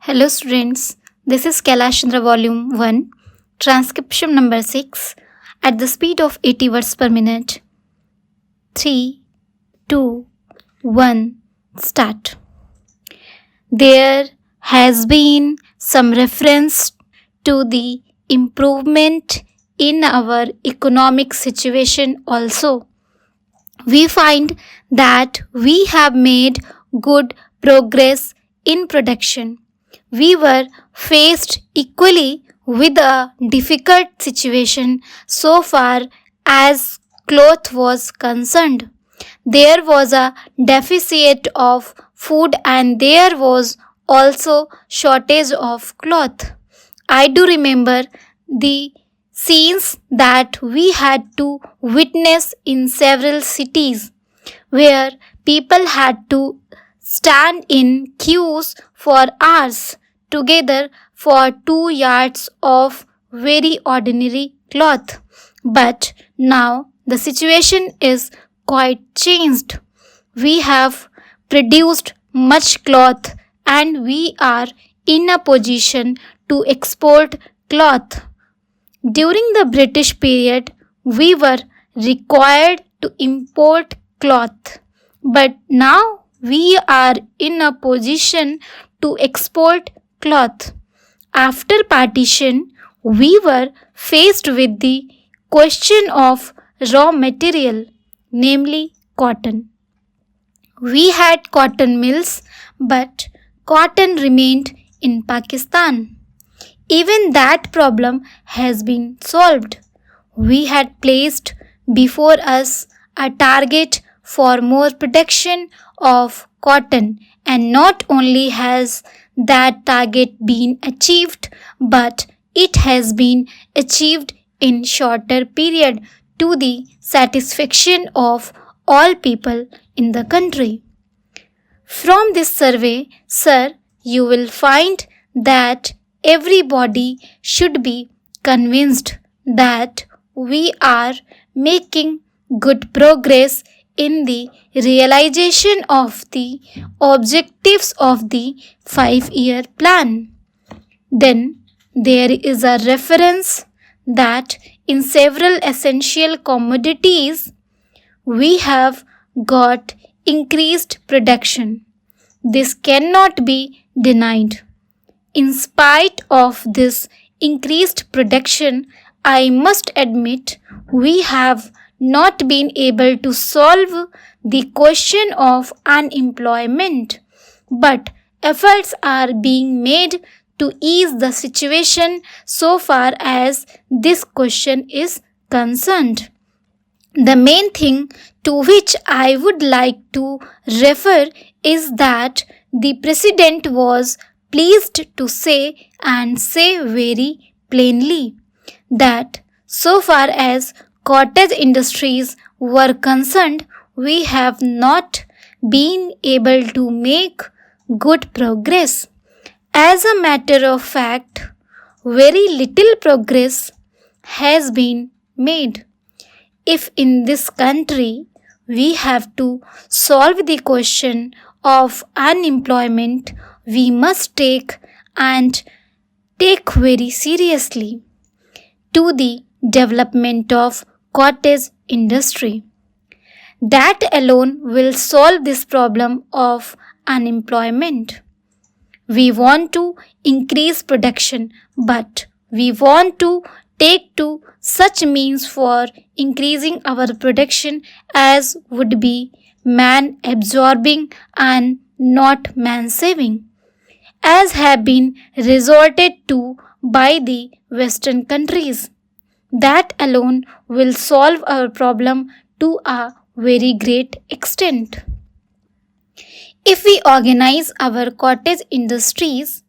Hello students, this is Kailash Chandra volume 1, transcription number 6 at the speed of 80 words per minute. 3, 2, 1, start. There has been some reference to the improvement in our economic situation also. We find that we have made good progress in production. We were faced equally with a difficult situation so far as cloth was concerned. There was a deficit of food and there was also shortage of cloth. I do remember the scenes that we had to witness in several cities where people had to stand in queues for hours together for 2 yards of very ordinary cloth. But now the situation is quite changed. We have produced much cloth and we are in a position to export cloth. During the British period, we were required to import cloth. But now we are in a position to export cloth. After partition, we were faced with the question of raw material, namely cotton. We had cotton mills, but cotton remained in Pakistan. Even that problem has been solved. We had placed before us a target for more production of cotton, and not only has that target been achieved, but it has been achieved in shorter period to the satisfaction of all people in the country. From this survey, sir, you will find that everybody should be convinced that we are making good progress in the realization of the objectives of the 5-year plan. Then there is a reference that in several essential commodities we have got increased production. This cannot be denied. In spite of this increased production, I must admit we have not been able to solve the question of unemployment, but efforts are being made to ease the situation so far as this question is concerned. The main thing to which I would like to refer is that the President was pleased to say and say very plainly that so far as cottage industries were concerned, we have not been able to make good progress. As a matter of fact, very little progress has been made. If in this country we have to solve the question of unemployment, we must take very seriously to the development of cottage industry. That alone will solve this problem of unemployment. We want to increase production, but we want to take to such means for increasing our production as would be man absorbing and not man saving, as have been resorted to by the Western countries. That alone will solve our problem to a very great extent. If we organize our cottage industries,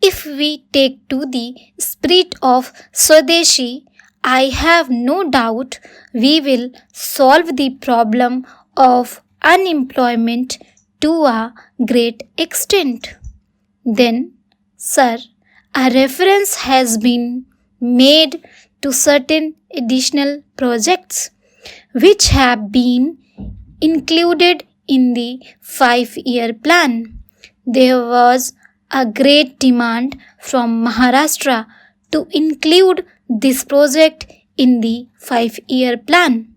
if we take to the spirit of Swadeshi, I have no doubt we will solve the problem of unemployment to a great extent. Then, sir, a reference has been made to certain additional projects which have been included in the 5-year plan. There was a great demand from Maharashtra to include this project in the 5-year plan.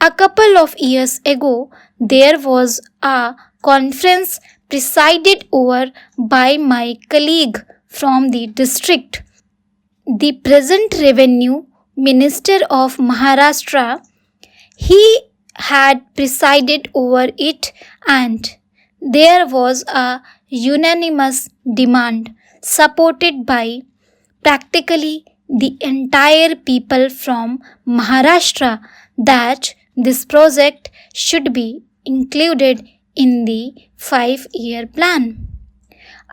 A couple of years ago, there was a conference presided over by my colleague from the district. The present Revenue Minister of Maharashtra, he had presided over it, and there was a unanimous demand supported by practically the entire people from Maharashtra that this project should be included in the 5-year plan.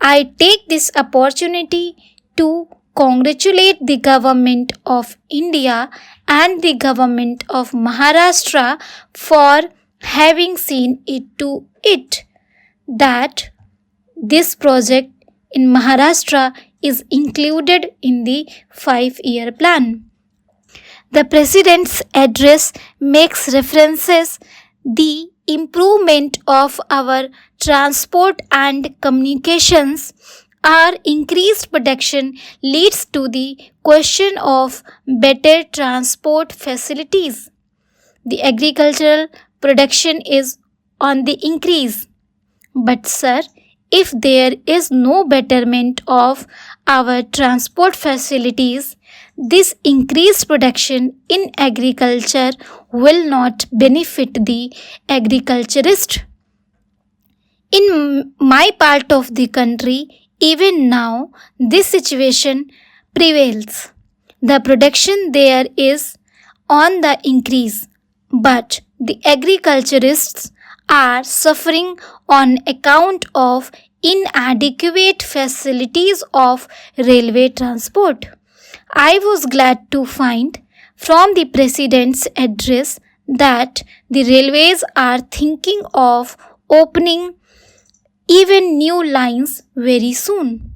I take this opportunity to congratulate the Government of India and the Government of Maharashtra for having seen to it that this project in Maharashtra is included in the 5-year plan. The President's address makes references the improvement of our transport and communications. Our increased production leads to the question of better transport facilities. The agricultural production is on the increase. But sir, if there is no betterment of our transport facilities, this increased production in agriculture will not benefit the agriculturist. In my part of the country, even now, this situation prevails. The production there is on the increase, but the agriculturists are suffering on account of inadequate facilities of railway transport. I was glad to find from the President's address that the railways are thinking of opening even new lines very soon.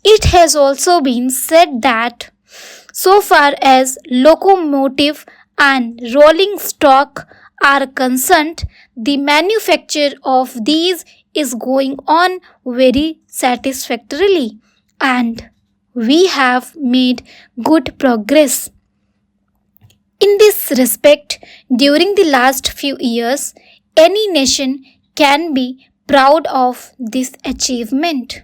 It has also been said that so far as locomotive and rolling stock are concerned, the manufacture of these is going on very satisfactorily, and we have made good progress. In this respect, during the last few years, any nation can be proud of this achievement.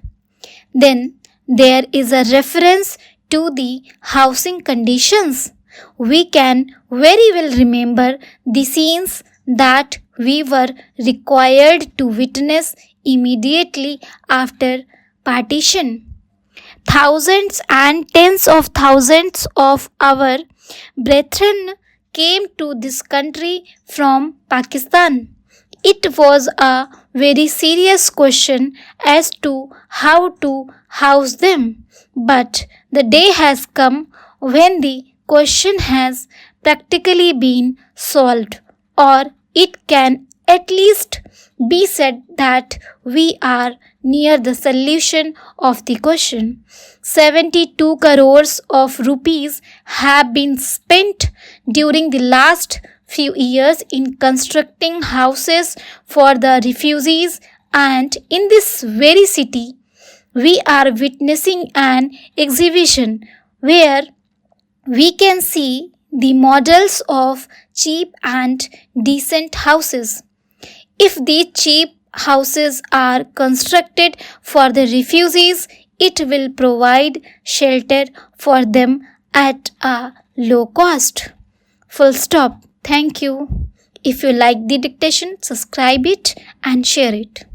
Then there is a reference to the housing conditions. We can very well remember the scenes that we were required to witness immediately after partition. Thousands and tens of thousands of our brethren came to this country from Pakistan. It was a very serious question as to how to house them, but the day has come when the question has practically been solved, or it can at least be said that we are near the solution of the question. 72 crores of rupees have been spent during the last few years in constructing houses for the refugees, and in this very city we are witnessing an exhibition where we can see the models of cheap and decent houses. If these cheap houses are constructed for the refugees, it will provide shelter for them at a low cost. Full stop. Thank you. If you like the dictation, subscribe it and share it.